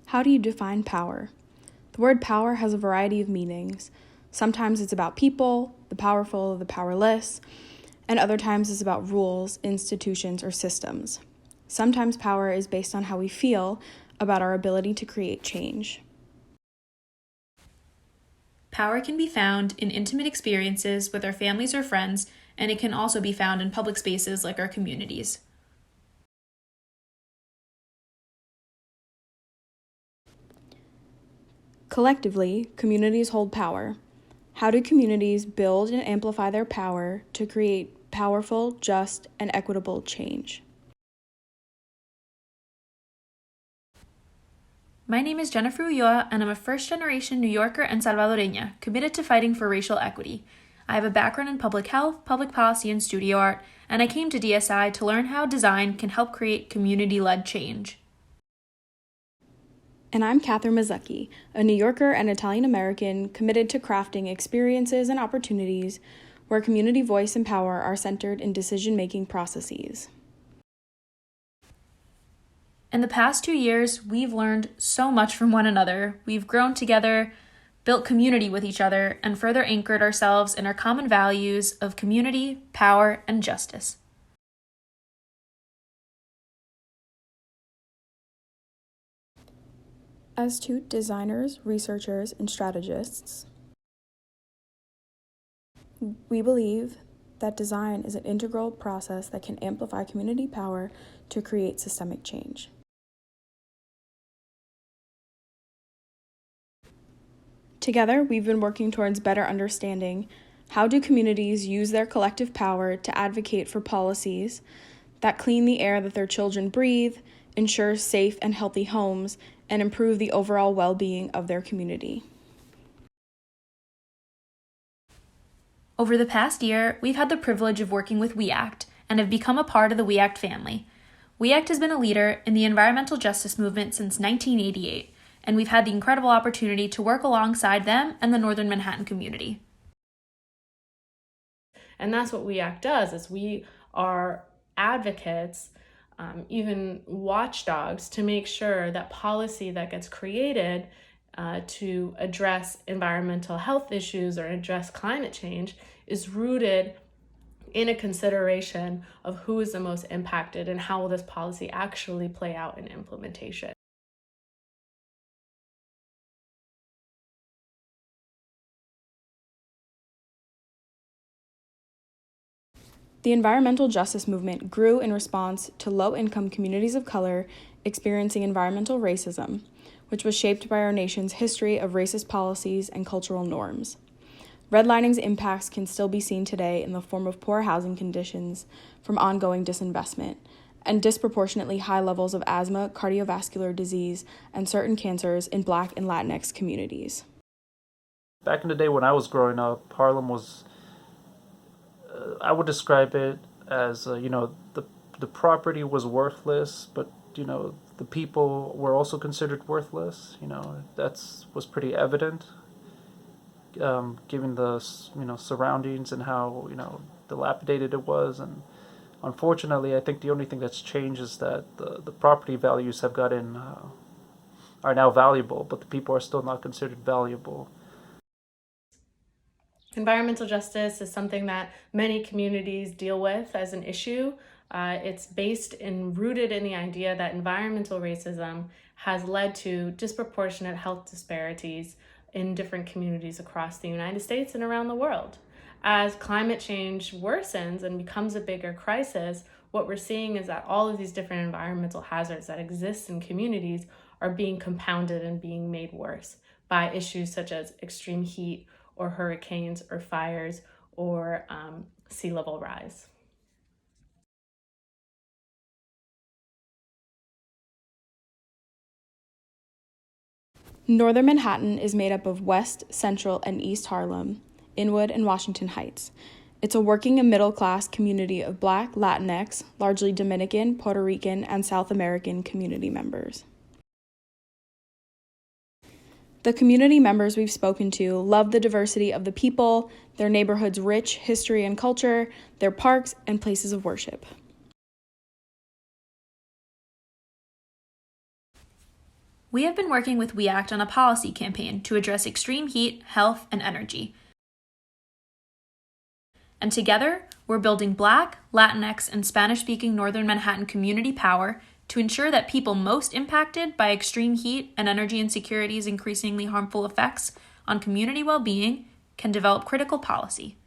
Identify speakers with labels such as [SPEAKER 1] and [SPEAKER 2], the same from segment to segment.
[SPEAKER 1] How do you define power? The word power has a variety of meanings. Sometimes it's about people, the powerful, the powerless, and other times it's about rules, institutions, or systems. Sometimes power is based on how we feel about our ability to create change.
[SPEAKER 2] Power can be found in intimate experiences with our families or friends, and it can also be found in public spaces like our communities.
[SPEAKER 1] Collectively, communities hold power. How do communities build and amplify their power to create powerful, just, and equitable change?
[SPEAKER 2] My name is Jennifer Ulloa, and I'm a first-generation New Yorker and Salvadoreña committed to fighting for racial equity. I have a background in public health, public policy, and studio art, and I came to DSI to learn how design can help create community-led change.
[SPEAKER 1] And I'm Catherine Mazzocchi, a New Yorker and Italian-American committed to crafting experiences and opportunities where community voice and power are centered in decision-making processes.
[SPEAKER 2] In the past 2 years, we've learned so much from one another. We've grown together, built community with each other, and further anchored ourselves in our common values of community, power, and justice.
[SPEAKER 1] As two designers, researchers, and strategists, we believe that design is an integral process that can amplify community power to create systemic change. Together, we've been working towards better understanding how do communities use their collective power to advocate for policies that clean the air that their children breathe, ensure safe and healthy homes, and improve the overall well-being of their community.
[SPEAKER 2] Over the past year, we've had the privilege of working with We Act and have become a part of the We Act family. We Act has been a leader in the environmental justice movement since 1988, and we've had the incredible opportunity to work alongside them and the Northern Manhattan community.
[SPEAKER 3] And that's what We Act does, is we are advocates, even watchdogs, to make sure that policy that gets created to address environmental health issues or address climate change is rooted in a consideration of who is the most impacted and how will this policy actually play out in implementation.
[SPEAKER 1] The environmental justice movement grew in response to low-income communities of color experiencing environmental racism, which was shaped by our nation's history of racist policies and cultural norms. Redlining's impacts can still be seen today in the form of poor housing conditions from ongoing disinvestment and disproportionately high levels of asthma, cardiovascular disease, and certain cancers in Black and Latinx communities.
[SPEAKER 4] Back in the day when I was growing up, Harlem was I would describe it as, the property was worthless, but, the people were also considered worthless. That was pretty evident, given the, surroundings and how, dilapidated it was. And unfortunately, I think the only thing that's changed is that the property values have are now valuable, but the people are still not considered valuable.
[SPEAKER 3] Environmental justice is something that many communities deal with as an issue. It's based and rooted in the idea that environmental racism has led to disproportionate health disparities in different communities across the United States and around the world. As climate change worsens and becomes a bigger crisis, what we're seeing is that all of these different environmental hazards that exist in communities are being compounded and being made worse by issues such as extreme heat, or hurricanes, or fires, or sea level rise.
[SPEAKER 1] Northern Manhattan is made up of West, Central, and East Harlem, Inwood, and Washington Heights. It's a working and middle-class community of Black, Latinx, largely Dominican, Puerto Rican, and South American community members. The community members we've spoken to love the diversity of the people, their neighborhood's rich history and culture, their parks, and places of worship.
[SPEAKER 2] We have been working with WEACT on a policy campaign to address extreme heat, health, and energy. And together, we're building Black, Latinx, and Spanish-speaking Northern Manhattan community power to ensure that people most impacted by extreme heat and energy insecurity's increasingly harmful effects on community well-being can develop critical policy.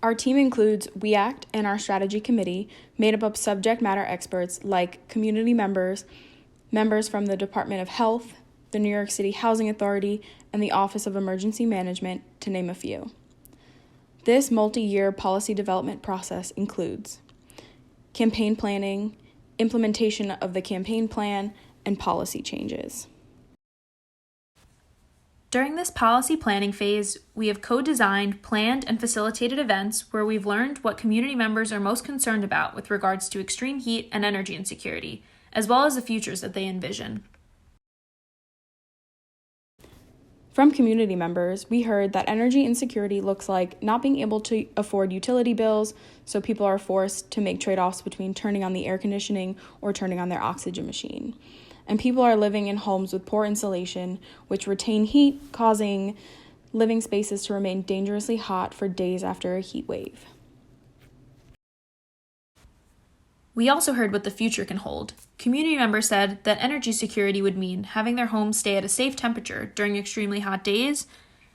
[SPEAKER 1] Our team includes WEACT and our strategy committee, made up of subject matter experts like community members, members from the Department of Health, the New York City Housing Authority, and the Office of Emergency Management, to name a few. This multi-year policy development process includes campaign planning, implementation of the campaign plan, and policy changes.
[SPEAKER 2] During this policy planning phase, we have co-designed, planned, and facilitated events where we've learned what community members are most concerned about with regards to extreme heat and energy insecurity, as well as the futures that they envision.
[SPEAKER 1] From community members, we heard that energy insecurity looks like not being able to afford utility bills, so people are forced to make trade-offs between turning on the air conditioning or turning on their oxygen machine. And people are living in homes with poor insulation, which retain heat, causing living spaces to remain dangerously hot for days after a heat wave.
[SPEAKER 2] We also heard what the future can hold. Community members said that energy security would mean having their homes stay at a safe temperature during extremely hot days,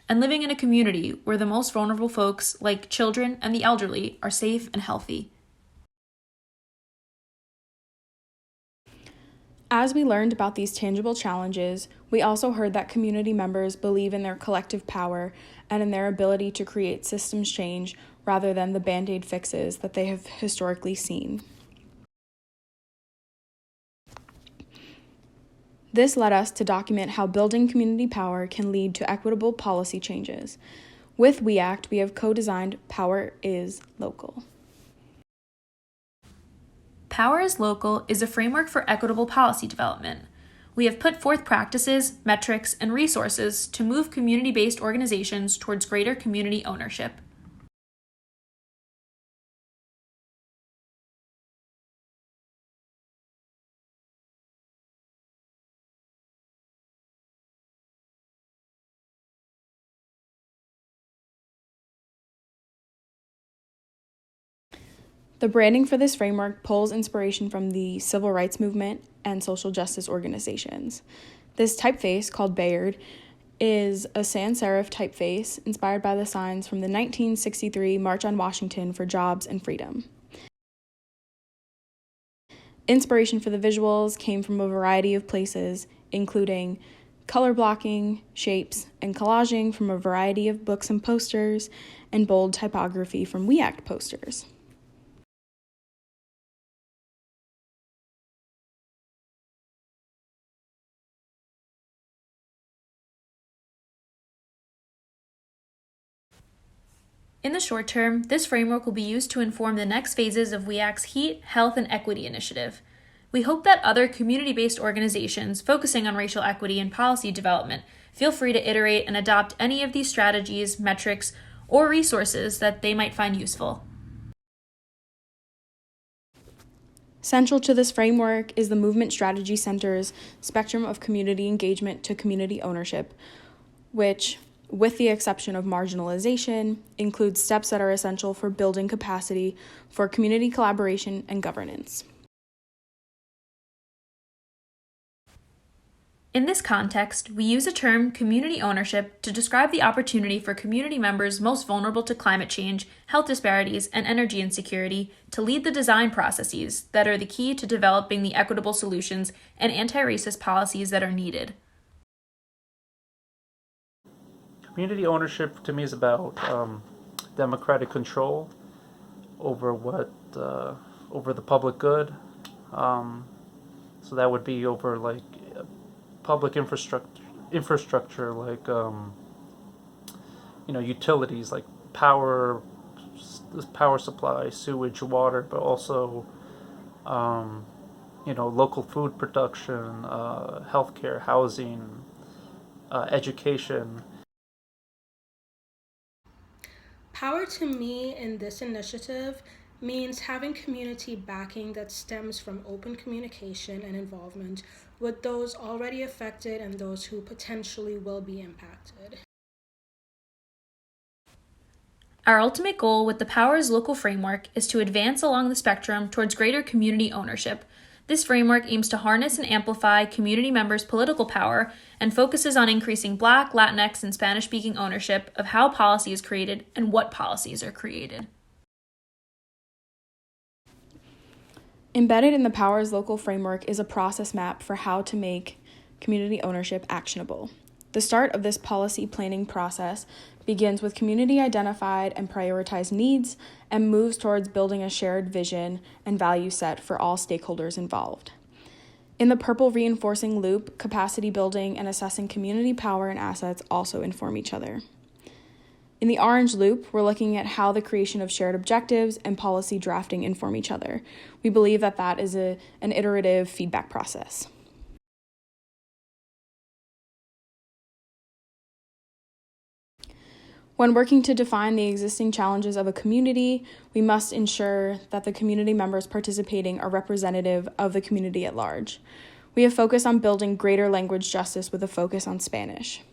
[SPEAKER 2] and living in a community where the most vulnerable folks, like children and the elderly, are safe and healthy.
[SPEAKER 1] As we learned about these tangible challenges, we also heard that community members believe in their collective power and in their ability to create systems change rather than the Band-Aid fixes that they have historically seen. This led us to document how building community power can lead to equitable policy changes. With WEACT, we have co-designed Power is Local.
[SPEAKER 2] Power is Local is a framework for equitable policy development. We have put forth practices, metrics, and resources to move community-based organizations towards greater community ownership.
[SPEAKER 1] The branding for this framework pulls inspiration from the civil rights movement and social justice organizations. This typeface, called Bayard, is a sans serif typeface inspired by the signs from the 1963 March on Washington for Jobs and Freedom. Inspiration for the visuals came from a variety of places, including color blocking, shapes, and collaging from a variety of books and posters, and bold typography from WEACT posters.
[SPEAKER 2] In the short term, this framework will be used to inform the next phases of WEACT's Heat, Health, and Equity initiative. We hope that other community-based organizations focusing on racial equity and policy development feel free to iterate and adopt any of these strategies, metrics, or resources that they might find useful.
[SPEAKER 1] Central to this framework is the Movement Strategy Center's spectrum of community engagement to community ownership, which, with the exception of marginalization, includes steps that are essential for building capacity for community collaboration and governance.
[SPEAKER 2] In this context, we use the term community ownership to describe the opportunity for community members most vulnerable to climate change, health disparities, and energy insecurity to lead the design processes that are the key to developing the equitable solutions and anti-racist policies that are needed.
[SPEAKER 4] Community ownership to me is about democratic control over over the public good. So that would be over like public infrastructure like utilities like power supply, sewage, water, but also local food production, healthcare, housing, education.
[SPEAKER 5] Power to me in this initiative means having community backing that stems from open communication and involvement with those already affected and those who potentially will be impacted.
[SPEAKER 2] Our ultimate goal with the Powers Local Framework is to advance along the spectrum towards greater community ownership. This framework aims to harness and amplify community members' political power and focuses on increasing Black, Latinx, and Spanish-speaking ownership of how policy is created and what policies are created.
[SPEAKER 1] Embedded in the Powers Local Framework is a process map for how to make community ownership actionable. The start of this policy planning process begins with community identified and prioritized needs and moves towards building a shared vision and value set for all stakeholders involved. In the purple reinforcing loop, capacity building and assessing community power and assets also inform each other. In the orange loop, we're looking at how the creation of shared objectives and policy drafting inform each other. We believe that is an iterative feedback process. When working to define the existing challenges of a community, we must ensure that the community members participating are representative of the community at large. We have focused on building greater language justice with a focus on Spanish.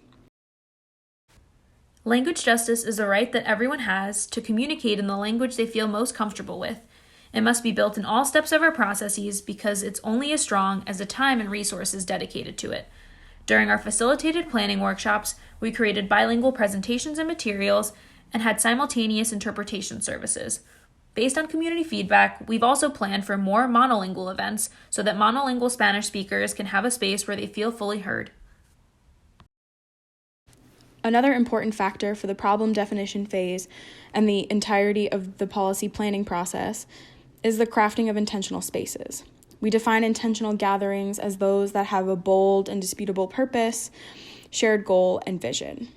[SPEAKER 2] Language justice is a right that everyone has to communicate in the language they feel most comfortable with. It must be built in all steps of our processes because it's only as strong as the time and resources dedicated to it. During our facilitated planning workshops, we created bilingual presentations and materials and had simultaneous interpretation services. Based on community feedback, we've also planned for more monolingual events so that monolingual Spanish speakers can have a space where they feel fully heard.
[SPEAKER 1] Another important factor for the problem definition phase and the entirety of the policy planning process is the crafting of intentional spaces. We define intentional gatherings as those that have a bold and disputable purpose, shared goal, and vision.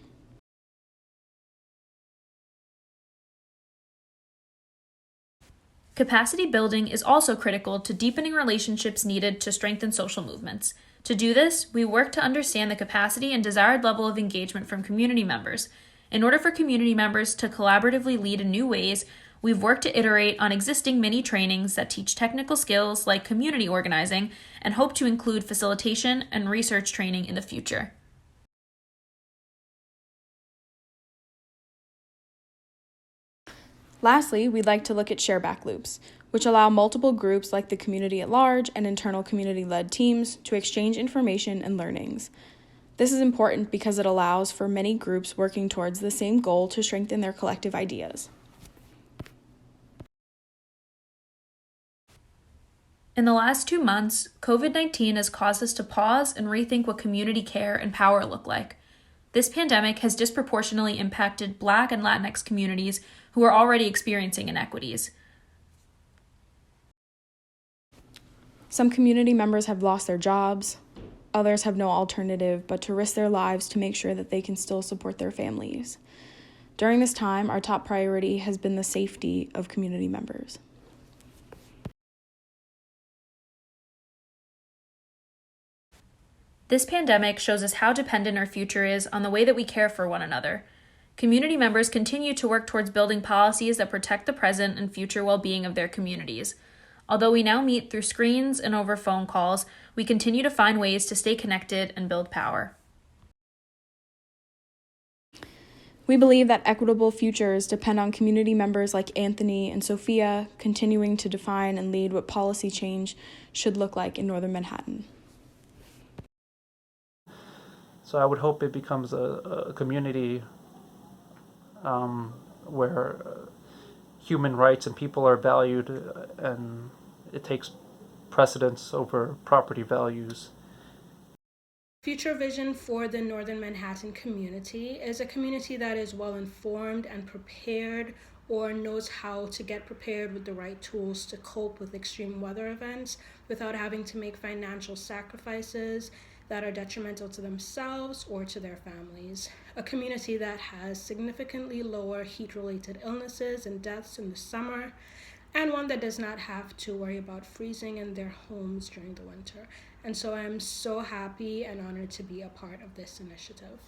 [SPEAKER 2] Capacity building is also critical to deepening relationships needed to strengthen social movements. To do this, we work to understand the capacity and desired level of engagement from community members. In order for community members to collaboratively lead in new ways, we've worked to iterate on existing mini trainings that teach technical skills like community organizing and hope to include facilitation and research training in the future.
[SPEAKER 1] Lastly, we'd like to look at shareback loops, which allow multiple groups like the community at large and internal community-led teams to exchange information and learnings. This is important because it allows for many groups working towards the same goal to strengthen their collective ideas.
[SPEAKER 2] In the last 2 months, COVID-19 has caused us to pause and rethink what community care and power look like. This pandemic has disproportionately impacted Black and Latinx communities who are already experiencing inequities.
[SPEAKER 1] Some community members have lost their jobs. Others have no alternative but to risk their lives to make sure that they can still support their families. During this time, our top priority has been the safety of community members.
[SPEAKER 2] This pandemic shows us how dependent our future is on the way that we care for one another. Community members continue to work towards building policies that protect the present and future well-being of their communities. Although we now meet through screens and over phone calls, we continue to find ways to stay connected and build power.
[SPEAKER 1] We believe that equitable futures depend on community members like Anthony and Sophia continuing to define and lead what policy change should look like in Northern Manhattan.
[SPEAKER 4] So I would hope it becomes a community where human rights and people are valued and it takes precedence over property values.
[SPEAKER 5] Future vision for the Northern Manhattan community is a community that is well informed and prepared or knows how to get prepared with the right tools to cope with extreme weather events without having to make financial sacrifices that are detrimental to themselves or to their families. A community that has significantly lower heat-related illnesses and deaths in the summer, and one that does not have to worry about freezing in their homes during the winter. And so I'm so happy and honored to be a part of this initiative.